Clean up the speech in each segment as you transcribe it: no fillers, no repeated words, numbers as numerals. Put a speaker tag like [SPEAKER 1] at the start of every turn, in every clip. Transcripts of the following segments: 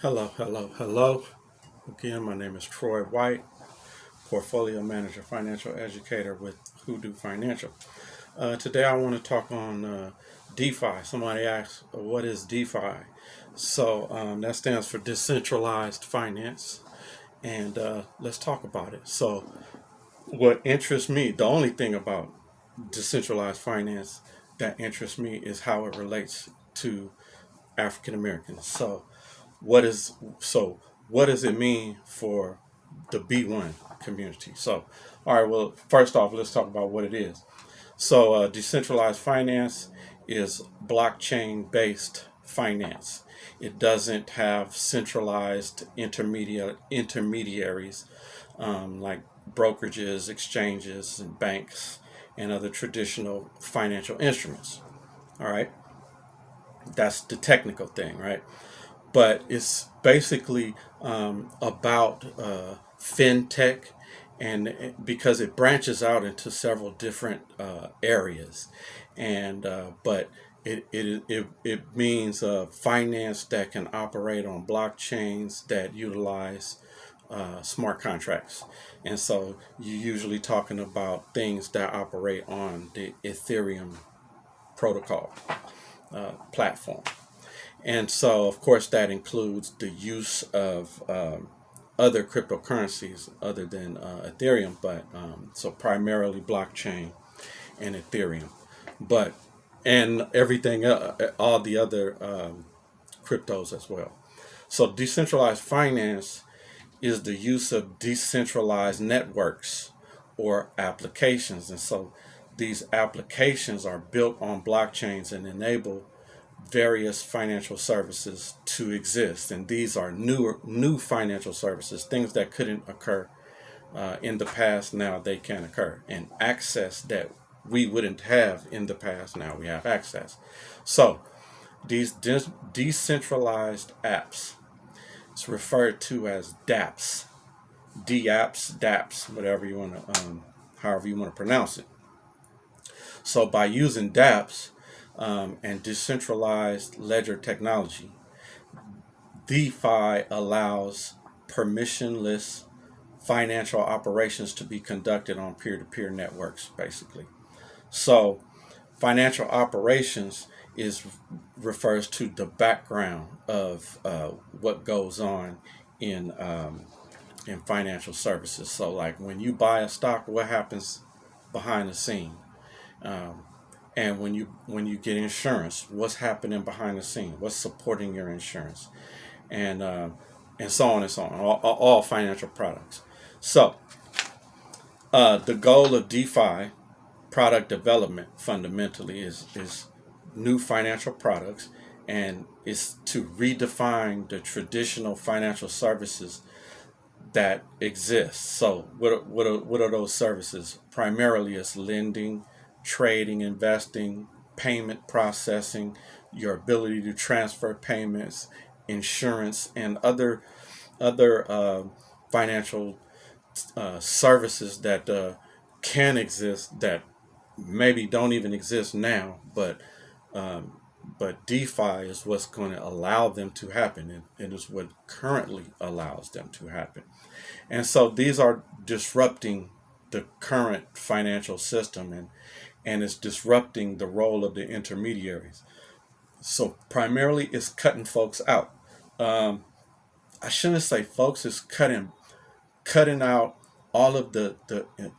[SPEAKER 1] Hello, hello, hello. Again, my name is Troy White, Portfolio Manager, Financial Educator with Hoodoo Financial. Today I want to talk on DeFi. Somebody asked, what is DeFi? That stands for Decentralized Finance. And let's talk about it. So what interests me, the only thing about decentralized finance that interests me is how it relates to African Americans. So what does it mean for the B1 community? All right, well, first off, let's talk about what it is. Decentralized finance is blockchain based finance. It doesn't have centralized intermediaries like brokerages, exchanges, and banks, and other traditional financial instruments. All right, that's the technical thing, right? But it's basically about fintech, and because it branches out into several different areas, and but it means finance that can operate on blockchains that utilize smart contracts. And so you're usually talking about things that operate on the Ethereum protocol platform. And so, of course, that includes the use of other cryptocurrencies other than Ethereum, but so primarily blockchain and Ethereum, but and everything, all the other cryptos as well. So, decentralized finance is the use of decentralized networks or applications, and so these applications are built on blockchains and enable various financial services to exist, and these are new financial services, things that couldn't occur in the past. Now they can occur, and access that we wouldn't have in the past, now we have access. So these decentralized apps, it's referred to as dApps, dApps, whatever you want to, however you want to pronounce it. So by using dApps and decentralized ledger technology, DeFi allows permissionless financial operations to be conducted on peer-to-peer networks, basically. So, financial operations is refers to the background of what goes on in in financial services. So, like when you buy a stock, what happens behind the scene? Um, and when you get insurance, what's happening behind the scene? What's supporting your insurance? And and so on and so on. All financial products. So the goal of DeFi product development fundamentally is new financial products, and is to redefine the traditional financial services that exist. So what are those services? Primarily, it's lending, trading, investing, payment processing, your ability to transfer payments, insurance, and other financial services that can exist that maybe don't even exist now, um, but DeFi is what's going to allow them to happen, and it is what currently allows them to happen. And so these are disrupting the current financial system, and it's disrupting the role of the intermediaries. So primarily, it's cutting folks out. Um, I shouldn't say folks, it's cutting out all of the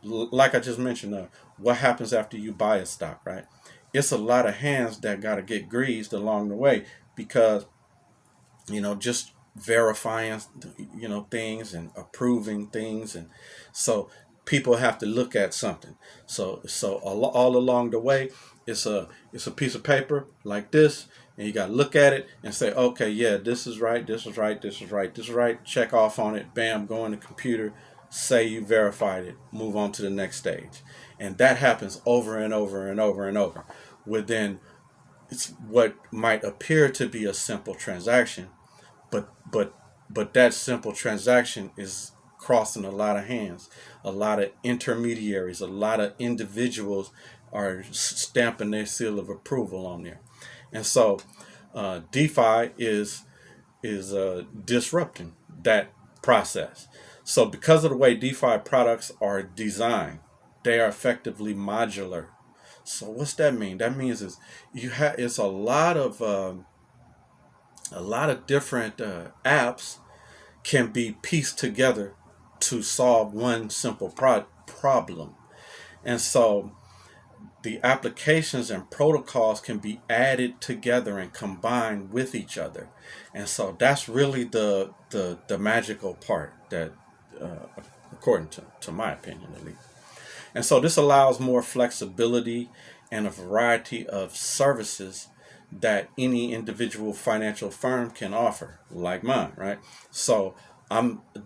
[SPEAKER 1] like I just mentioned, what happens after you buy a stock, right? It's a lot of hands that got to get greased along the way, because just verifying things and approving things, and so people have to look at something. So all along the way, it's a piece of paper like this, and you got to look at it and say, okay, yeah, this is right, this is right, this is right, this is right, check off on it, bam, go in the computer, say you verified it, move on to the next stage. And that happens over and over and over and over within, it's what might appear to be a simple transaction, but that simple transaction is crossing a lot of hands, a lot of intermediaries, a lot of individuals are stamping their seal of approval on there. And so DeFi is disrupting that process. So because of the way DeFi products are designed, they are effectively modular. So what's that mean? That means is it's a lot of different apps can be pieced together to solve one simple problem. And so the applications and protocols can be added together and combined with each other. And so that's really the magical part that, according to my opinion at least. And so this allows more flexibility and a variety of services that any individual financial firm can offer, like mine, right? So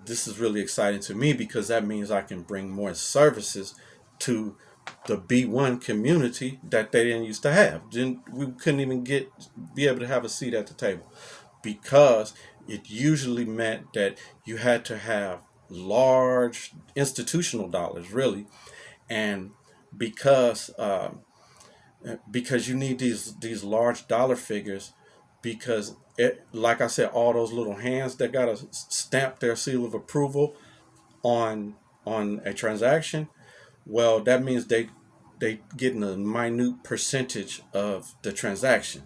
[SPEAKER 1] this is really exciting to me because that means I can bring more services to the B1 community that they didn't used to have. We couldn't even be able to have a seat at the table because it usually meant that you had to have large institutional dollars, really, and because because you need these large dollar figures, because like I said, all those little hands that gotta stamp their seal of approval on a transaction. Well, that means they getting a minute percentage of the transaction,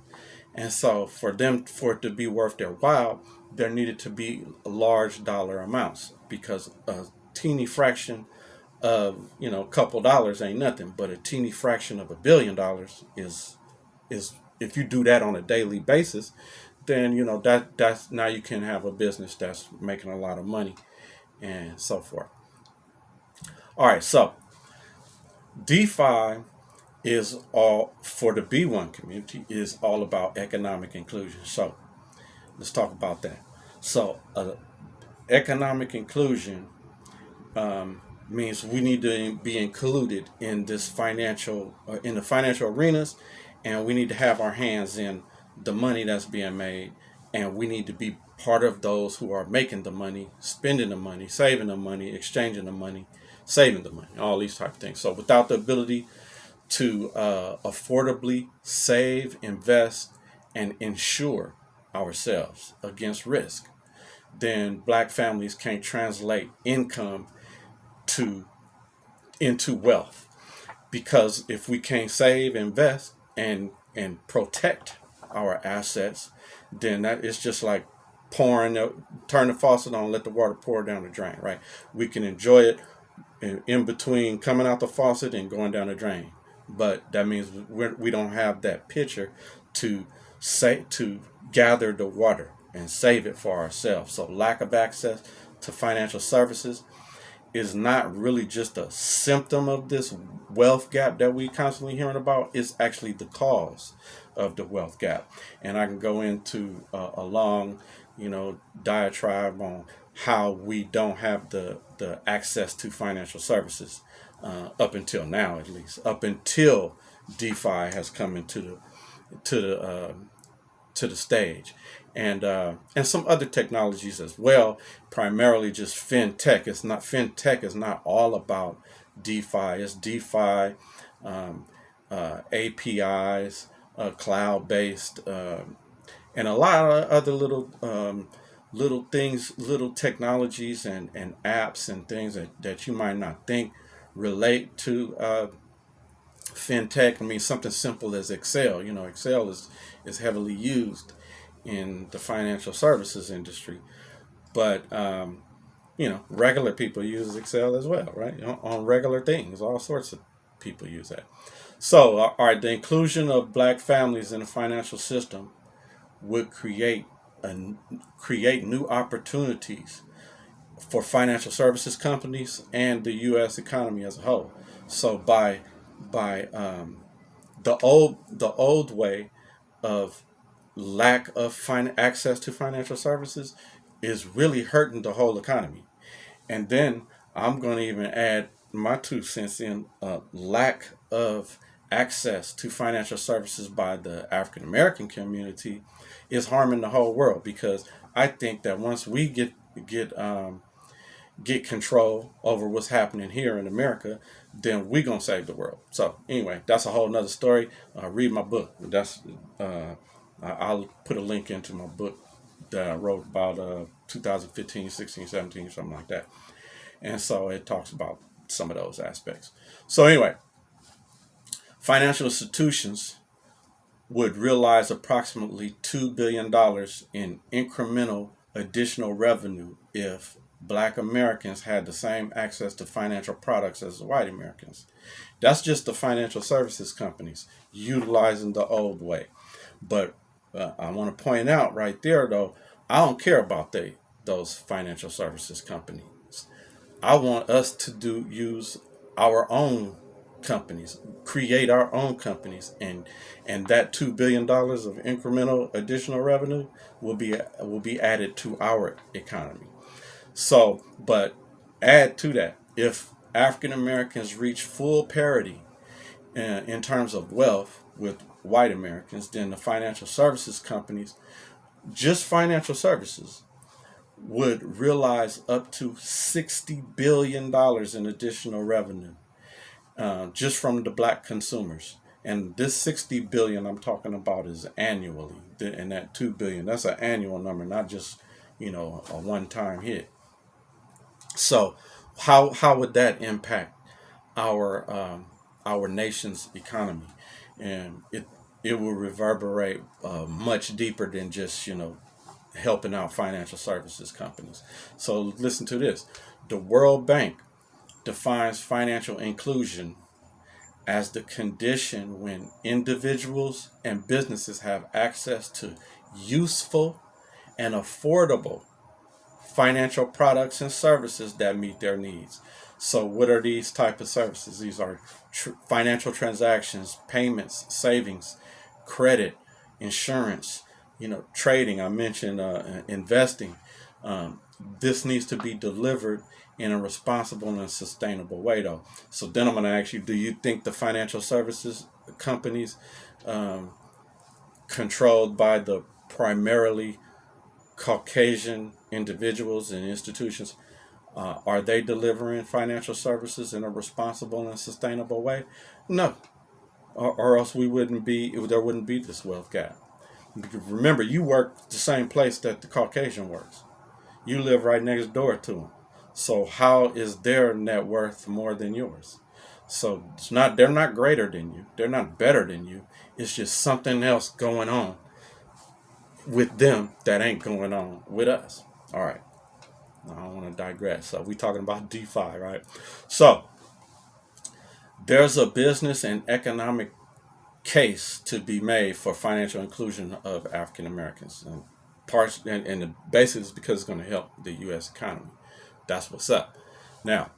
[SPEAKER 1] and so for it to be worth their while, there needed to be large dollar amounts, because a teeny fraction of, a couple dollars ain't nothing, but a teeny fraction of $1 billion is if you do that on a daily basis, then that's now you can have a business that's making a lot of money and so forth. All right, so DeFi is all for the B1 community, is all about economic inclusion. So let's talk about that. So economic inclusion means we need to be included in in the financial arenas, and we need to have our hands in the money that's being made, and we need to be part of those who are making the money, spending the money, saving the money, exchanging the money, saving the money, all these type of things. So without the ability to affordably save, invest, and insure ourselves against risk, then black families can't translate income into wealth. Because if we can't save, invest, and protect our assets, then that is just like turn the faucet on, let the water pour down the drain, right? We can enjoy it in between coming out the faucet and going down the drain, but that means we don't have that pitcher to gather the water and save it for ourselves. So lack of access to financial services is not really just a symptom of this wealth gap that we constantly hearing about. It's actually the cause of the wealth gap. And I can go into a long, diatribe on how we don't have the access to financial services up until now, at least up until DeFi has come into the stage, and some other technologies as well. Primarily just fintech is not all about DeFi. It's DeFi, APIs, cloud-based, and a lot of other little things, little technologies and apps and things that you might not think relate to fintech. I mean, something simple as Excel. Excel is heavily used in the financial services industry, but regular people use Excel as well, right? On regular things, all sorts of people use that. So, all right, the inclusion of black families in the financial system would create new opportunities for financial services companies and the U.S. economy as a whole. So by the old way of lack of access to financial services is really hurting the whole economy. And then I'm going to even add my 2 cents in, lack of access to financial services by the African American community is harming the whole world, because I think that once we get control over what's happening here in America, then we're gonna save the world. So anyway, that's a whole nother story. Read my book. I'll put a link into my book that I wrote about 2015, 16, 17, something like that. And so it talks about some of those aspects. So anyway, financial institutions would realize approximately $2 billion in incremental additional revenue if black Americans had the same access to financial products as white Americans. That's just the financial services companies utilizing the old way. But I want to point out right there, though, I don't care about those financial services companies. I want us to use our own companies, create our own companies, and that $2 billion of incremental additional revenue will be added to our economy. So, but add to that, if African Americans reach full parity in terms of wealth with white Americans, then the financial services companies, just financial services, would realize up to $60 billion in additional revenue just from the black consumers. And this 60 billion I'm talking about is annually, and that 2 billion, that's an annual number, not just a one-time hit. So how would that impact our nation's economy? And it will reverberate much deeper than just helping out financial services companies. So listen to this. The World Bank defines financial inclusion as the condition when individuals and businesses have access to useful and affordable financial products and services that meet their needs. So what are these type of services? These are financial transactions, payments, savings, credit, insurance, trading. I mentioned investing. This needs to be delivered in a responsible and sustainable way, though. So then I'm going to ask you, do you think the financial services companies controlled by the primarily Caucasian individuals and institutions, are they delivering financial services in a responsible and sustainable way? No, or else there wouldn't be this wealth gap. Because remember, you work the same place that the Caucasian works. You live right next door to them. So how is their net worth more than yours? So they're not greater than you. They're not better than you. It's just something else going on with them that ain't going on with us. All right. Now, I don't want to digress. So we're talking about DeFi, right? So there's a business and economic case to be made for financial inclusion of African Americans, and the basis is because it's going to help the U.S. economy. That's what's up. Now,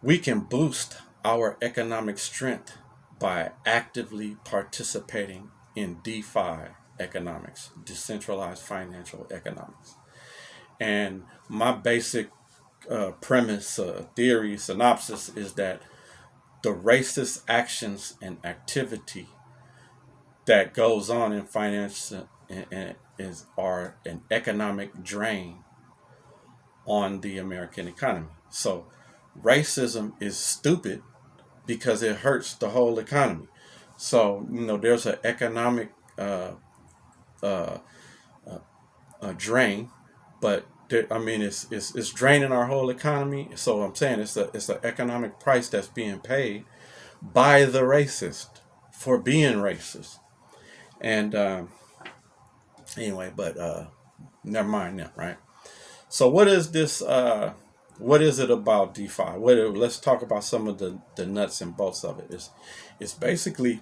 [SPEAKER 1] we can boost our economic strength by actively participating in DeFi economics, decentralized financial economics. And my basic premise, theory, synopsis is that the racist actions and activity that goes on in finance are an economic drain on the American economy. So racism is stupid because it hurts the whole economy. So there's an economic uh, drain, but it's draining our whole economy. So I'm saying it's an economic price that's being paid by the racist for being racist. And anyway, but never mind that, right? So what is this? What is it about DeFi? Let's talk about some of the nuts and bolts of it. It's basically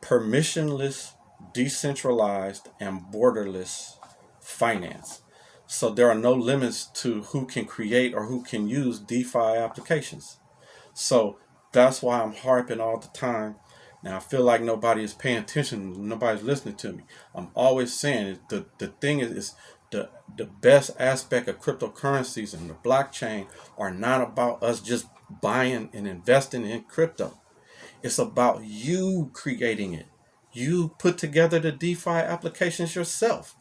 [SPEAKER 1] permissionless, decentralized, and borderless finance. So there are no limits to who can create or who can use DeFi applications. So that's why I'm harping all the time. Now I feel like nobody is paying attention. Nobody's listening to me. I'm always saying the thing is the best aspect of cryptocurrencies and the blockchain are not about us just buying and investing in crypto. It's about you creating it. You put together the DeFi applications yourself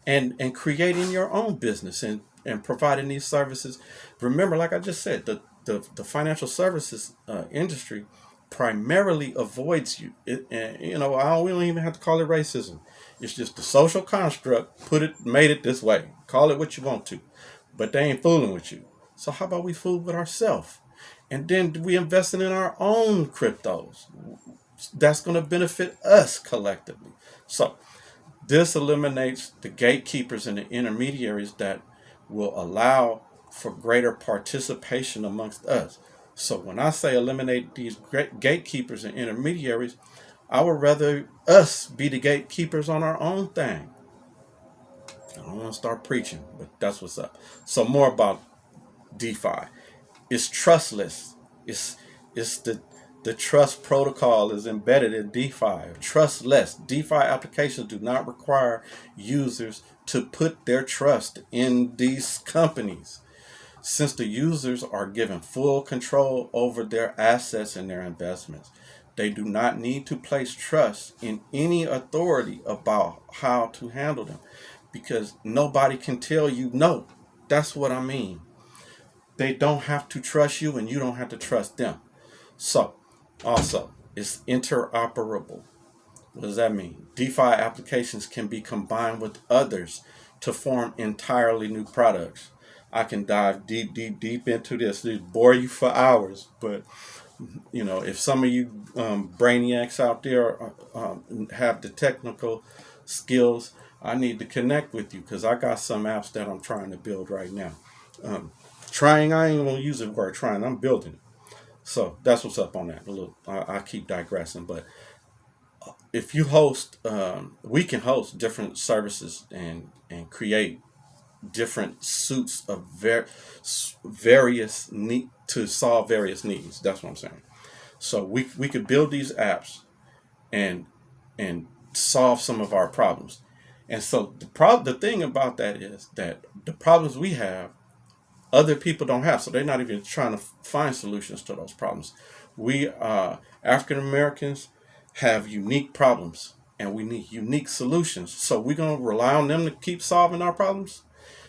[SPEAKER 1] and creating your own business and providing these services. Remember, like I just said, the financial services industry primarily avoids you. We don't even have to call it racism. It's just the social construct. Made it this way. Call it what you want to, but they ain't fooling with you. So how about we fool with ourselves, and then we investing in our own cryptos? That's going to benefit us collectively. So this eliminates the gatekeepers and the intermediaries that will allow for greater participation amongst us. So when I say eliminate these great gatekeepers and intermediaries, I would rather us be the gatekeepers on our own thing. I don't want to start preaching, but that's what's up. So more about DeFi. It's trustless. It's the trust protocol is embedded in DeFi. Trustless. DeFi applications do not require users to put their trust in these companies, since the users are given full control over their assets and their investments. They do not need to place trust in any authority about how to handle them, because nobody can tell you no. That's what I mean. They don't have to trust you, and you don't have to trust them. So, also, it's interoperable. What does that mean? DeFi applications can be combined with others to form entirely new products. I can dive deep into this. It'd bore you for hours, but if some of you brainiacs out there have the technical skills, I need to connect with you, because I got some apps that I'm trying to build right now. I ain't gonna use the word trying. I'm building it. So that's what's up on that. I keep digressing, but if you host, we can host different services and create different suits of various need to solve various needs. That's what I'm saying. So we could build these apps and solve some of our problems. And so the thing about that is that the problems we have, other people don't have, so they're not even trying to find solutions to those problems. We African Americans have unique problems, and we need unique solutions. So we're gonna rely on them to keep solving our problems.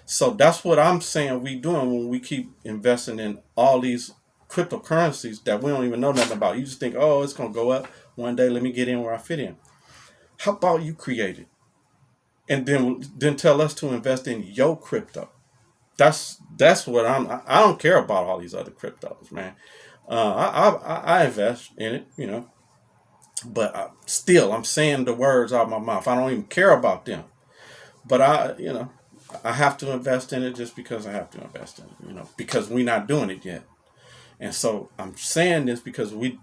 [SPEAKER 1] So that's what I'm saying we doing when we keep investing in all these cryptocurrencies that we don't even know nothing about. You just think, oh, it's gonna go up one day. Let me get in where I fit in. How about you create it, and then tell us to invest in your crypto? That's what I don't care about all these other cryptos, man. I invest in it, but still, I'm saying the words out of my mouth. I don't even care about them, but I have to invest in it just because I have to invest in it, because we're not doing it yet. And so I'm saying this because we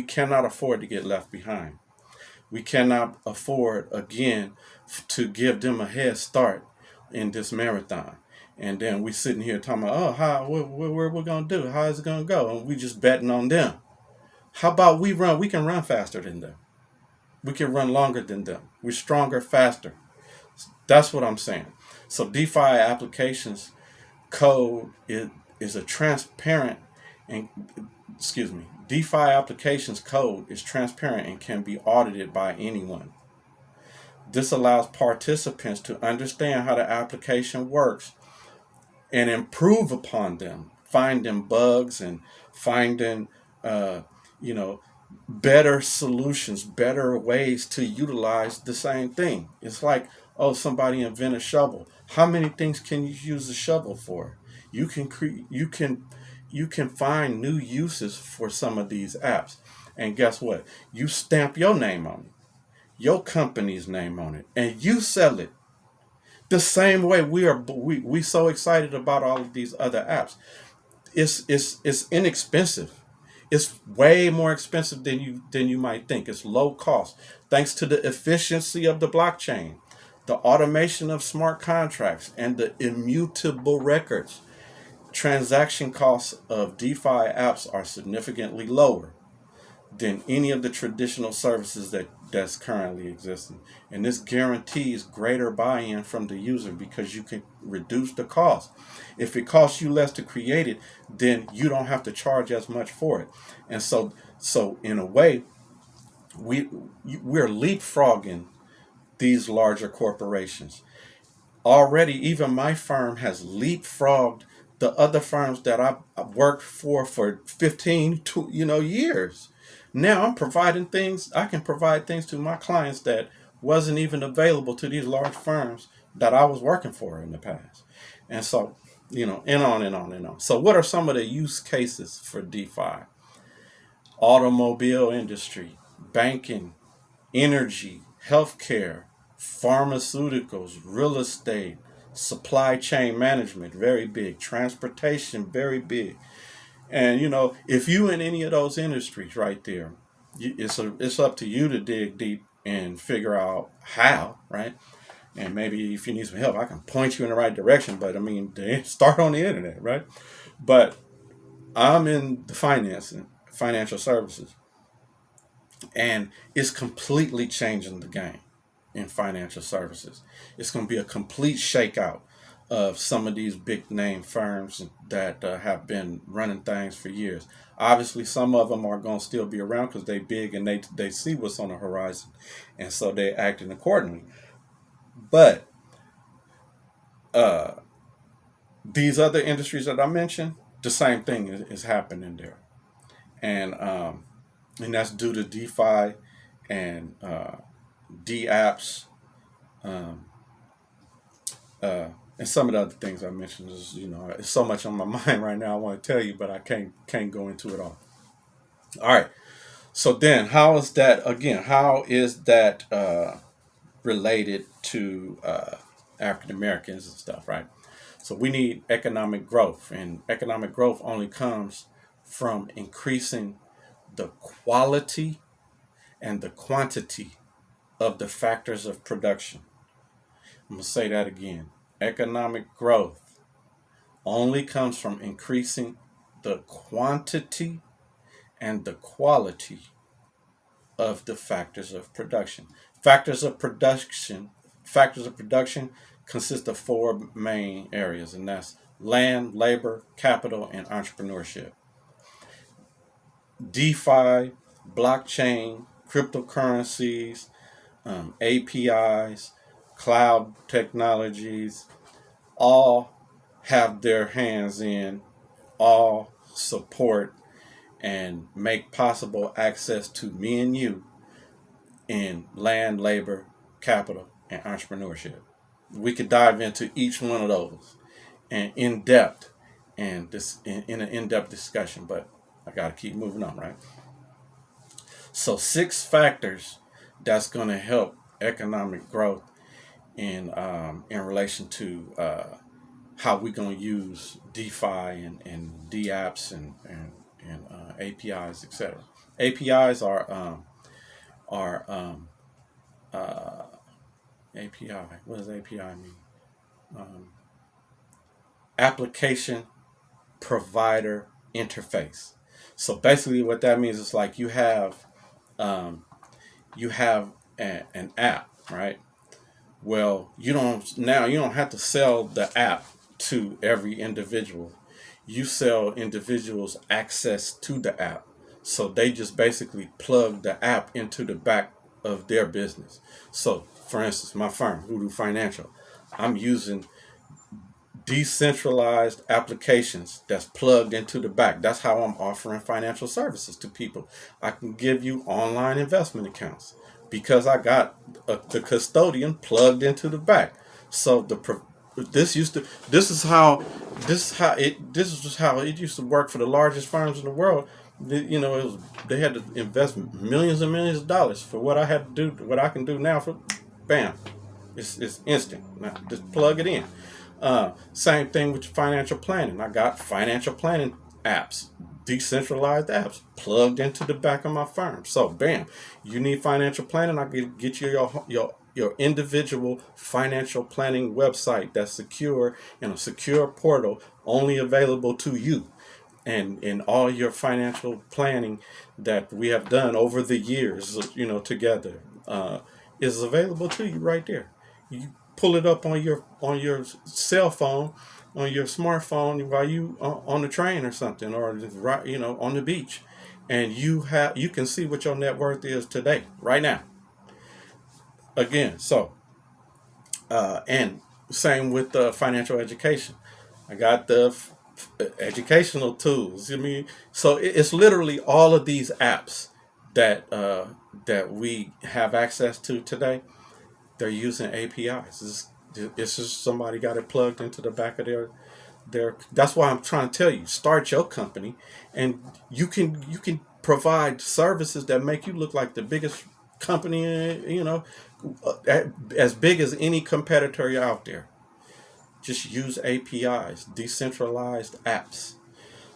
[SPEAKER 1] cannot afford to get left behind. We cannot afford again to give them a head start in this marathon. And then we sitting here talking about, oh, what we're gonna do? How is it gonna go? And we just betting on them. How about we run? We can run faster than them. We can run longer than them. We're stronger, faster. That's what I'm saying. So DeFi applications code is a transparent and DeFi applications code is transparent and can be audited by anyone. This allows participants to understand how the application works and improve upon them, finding bugs and finding, better solutions, better ways to utilize the same thing. It's like, oh, somebody invent a shovel. How many things can you use a shovel for? You can find new uses for some of these apps, and guess what? You stamp your name on it, your company's name on it, and you sell it. The same way we so excited about all of these other apps. It's inexpensive. It's way more expensive than you might think. It's low cost thanks to the efficiency of the blockchain, the automation of smart contracts, and the immutable records. Transaction costs of DeFi apps are significantly lower than any of the traditional services that's currently existing. And this guarantees greater buy-in from the user because you can reduce the cost. If it costs you less to create it, then you don't have to charge as much for it. And so in a way, we're leapfrogging these larger corporations. Already, even my firm has leapfrogged the other firms that I've worked for 15 years. Now I'm providing things, I can provide things to my clients that wasn't even available to these large firms that I was working for in the past. And so, and on and on and on. So what are some of the use cases for DeFi? Automobile industry, banking, energy, healthcare, pharmaceuticals, real estate, supply chain management, very big, transportation, very big. And if you in any of those industries right there, it's up to you to dig deep and figure out how, right? And maybe if you need some help, I can point you in the right direction. But I mean, start on the internet, right? But I'm in the financial services, and it's completely changing the game in financial services. It's going to be a complete shakeout of some of these big name firms that have been running things for years. Obviously, some of them are going to still be around because they're big and they see what's on the horizon, and so they're acting accordingly. But uh, these other industries that I mentioned, the same thing is happening there, and that's due to DeFi and dApps, um, and some of the other things I mentioned. Is it's so much on my mind right now. I want to tell you, but I can't go into it all. All right. So then, how is that again? How is that related to African Americans and stuff? Right. So we need economic growth, and economic growth only comes from increasing the quality and the quantity of the factors of production. I'm going to say that again. Economic growth only comes from increasing the quantity and the quality of the factors of production. Factors of production, factors of production consist of four main areas, and that's land, labor, capital, and entrepreneurship. DeFi, blockchain, cryptocurrencies, APIs, cloud technologies, all have their hands in, all support and make possible access to me and you in land, labor, capital, and entrepreneurship. We could dive into each one of those and in depth and this in an in-depth discussion, but I gotta keep moving on, right? So six factors that's gonna help economic growth in relation to how we're going to use DeFi and dApps and APIs, etc. APIs are uh, API. What does API mean? Um, Application Provider Interface. So basically, what that means is like um, you have an app, right? Well, you don't have to sell the app to every individual. You sell individuals access to the app. So they just basically plug the app into the back of their business. So, for instance, my firm, Hoodoo Financial, I'm using decentralized applications that's plugged into the back. That's how I'm offering financial services to people. I can give you online investment accounts because I got the custodian plugged into the back. So this is just how it used to work for the largest firms in the world. They had to invest millions and millions of dollars for what I had to do, what I can do now for, bam, it's instant. Now, just plug it in. Same thing with financial planning. I got financial planning apps, decentralized apps plugged into the back of my firm. So, bam, you need financial planning. I can get you your individual financial planning website that's secure and a secure portal only available to you. And in all your financial planning that we have done over the years, together, is available to you right there. You pull it up on your cell phone, on your smartphone while you on the train or something, or right, on the beach, and you can see what your net worth is today, right now. Again, so and same with financial education. I got the educational tools. I mean, so it's literally all of these apps that that we have access to today, they're using APIs. It's just somebody got it plugged into the back of their. That's why I'm trying to tell you, start your company, and you can provide services that make you look like the biggest company, as big as any competitor out there. Just use APIs, decentralized apps.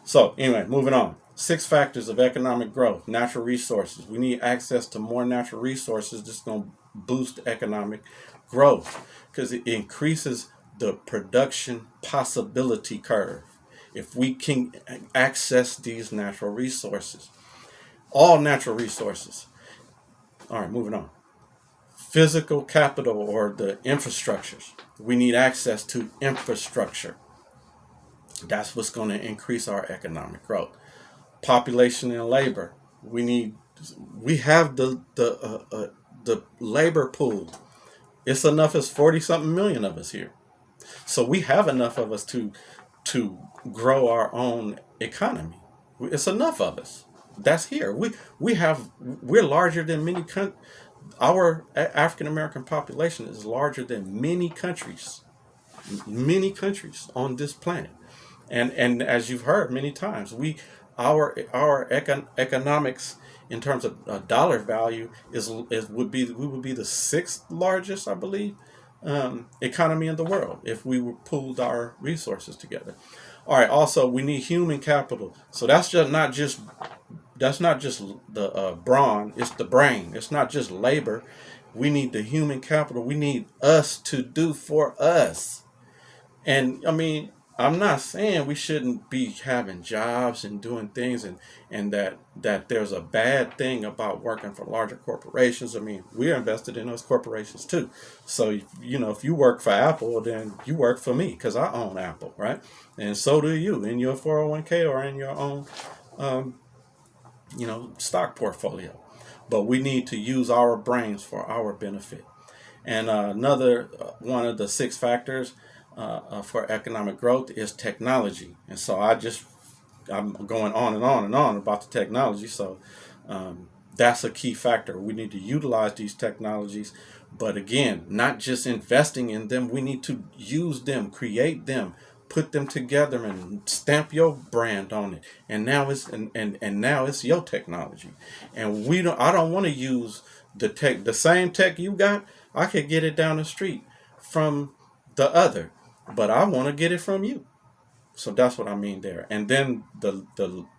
[SPEAKER 1] So anyway, moving on. 6 factors of economic growth: natural resources. We need access to more natural resources. This is going to boost economic growth because it increases the production possibility curve. If we can access these natural resources, all natural resources. All right, moving on. Physical capital, or the infrastructures. We need access to infrastructure. That's what's going to increase our economic growth. Population and labor. We have the labor pool. It's enough as 40 something million of us here. So we have enough of us to grow our own economy. It's enough of us. That's here. We're larger than our African American population is larger than many countries on this planet. And as you've heard many times, economics in terms of dollar value is we would be the 6th largest, I believe, economy in the world if we pooled our resources together. All right. Also, we need human capital. So that's not just the brawn. It's the brain. It's not just labor. We need the human capital. We need us to do for us. And I mean, I'm not saying we shouldn't be having jobs and doing things, and that there's a bad thing about working for larger corporations. I mean, we're invested in those corporations too. So, if you work for Apple, then you work for me because I own Apple, right? And so do you in your 401k or in your own, stock portfolio. But we need to use our brains for our benefit. And another one of the 6 factors for economic growth is technology. And so I'm going on and on and on about the technology. So that's a key factor. We need to utilize these technologies, but again, not just investing in them. We need to use them, create them, put them together, and stamp your brand on it. And now it's your technology. And I don't want to use the same tech you got. I could get it down the street from the other, but I want to get it from you. So that's what I mean there. And then the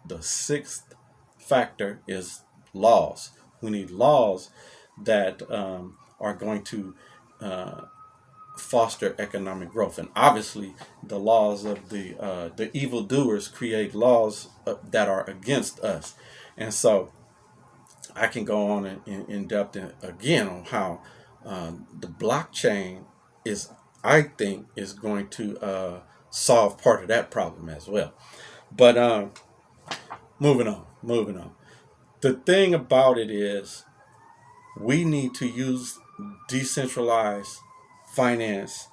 [SPEAKER 1] 6th factor is laws. We need laws that are going to foster economic growth. And obviously, the laws of the evildoers create laws that are against us. And so I can go on in depth again on how the blockchain I think, is going to solve part of that problem as well. But moving on. The thing about it is, we need to use decentralized finance,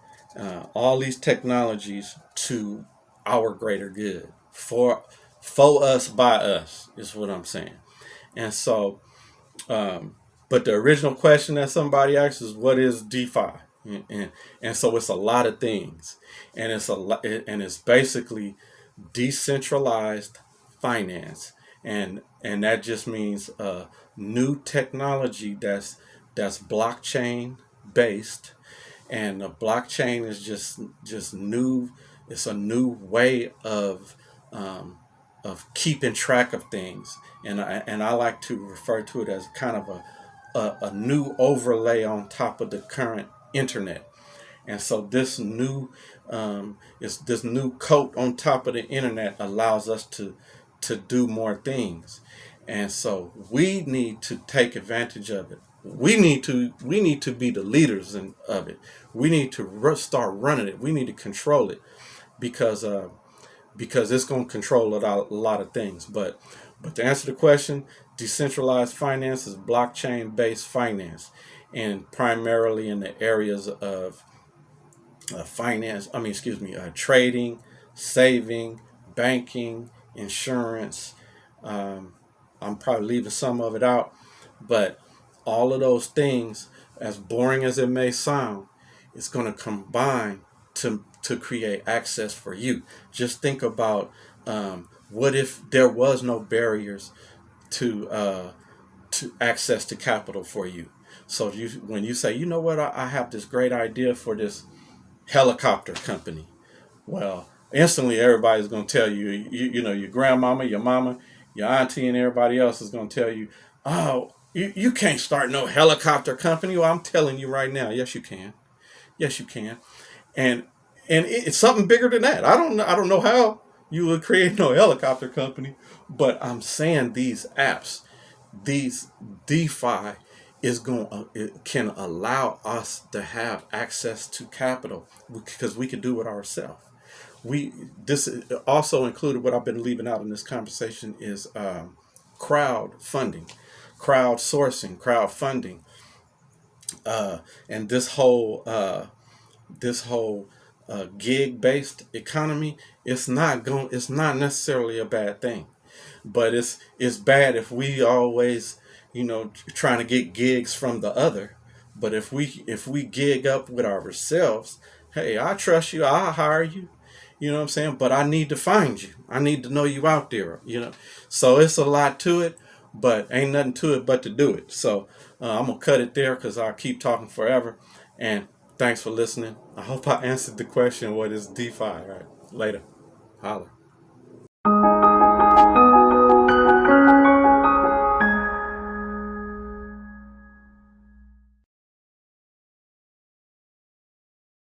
[SPEAKER 1] all these technologies to our greater good, for us, by us, is what I'm saying. And so, but the original question that somebody asked is, what is DeFi? And so it's a lot of things, and it's basically decentralized finance, and that just means new technology that's blockchain based. And a blockchain is just new. It's a new way of keeping track of things, and I like to refer to it as kind of a new overlay on top of the current internet. And so this new coat on top of the internet allows us to do more things. And so we need to take advantage of it. We need to be the leaders of it. We need to start running it. We need to control it, because it's going to control a lot of things. But to answer the question, decentralized finance is blockchain based finance, and primarily in the areas of finance. I mean, excuse me, trading, saving, banking, insurance, I'm probably leaving some of it out, but all of those things, as boring as it may sound, it's going to combine to create access for you. Just think about what if there was no barriers to access to capital for you. So when you say, you know what, I have this great idea for this helicopter company. Well, instantly everybody's going to tell you, you know, your grandmama, your mama, your auntie, and everybody else is going to tell you, oh, you can't start no helicopter company. Well, I'm telling you right now, yes, you can. Yes, you can. And it's something bigger than that. I don't know how you would create no helicopter company, but I'm saying these apps, these DeFi is going it can allow us to have access to capital because we can do it ourselves. We this also included what I've been leaving out in this conversation is crowd funding, crowdsourcing, crowdfunding, and this whole gig based economy. It's not necessarily a bad thing, but it's bad if we always, you know, trying to get gigs from the other. But if we gig up with ourselves, hey, I trust you, I'll hire you. You know what I'm saying? But I need to find you. I need to know you out there. You know, so it's a lot to it, but ain't nothing to it but to do it. So I'm gonna cut it there because I'll keep talking forever. And thanks for listening. I hope I answered the question. What is DeFi? All right, later. Holla.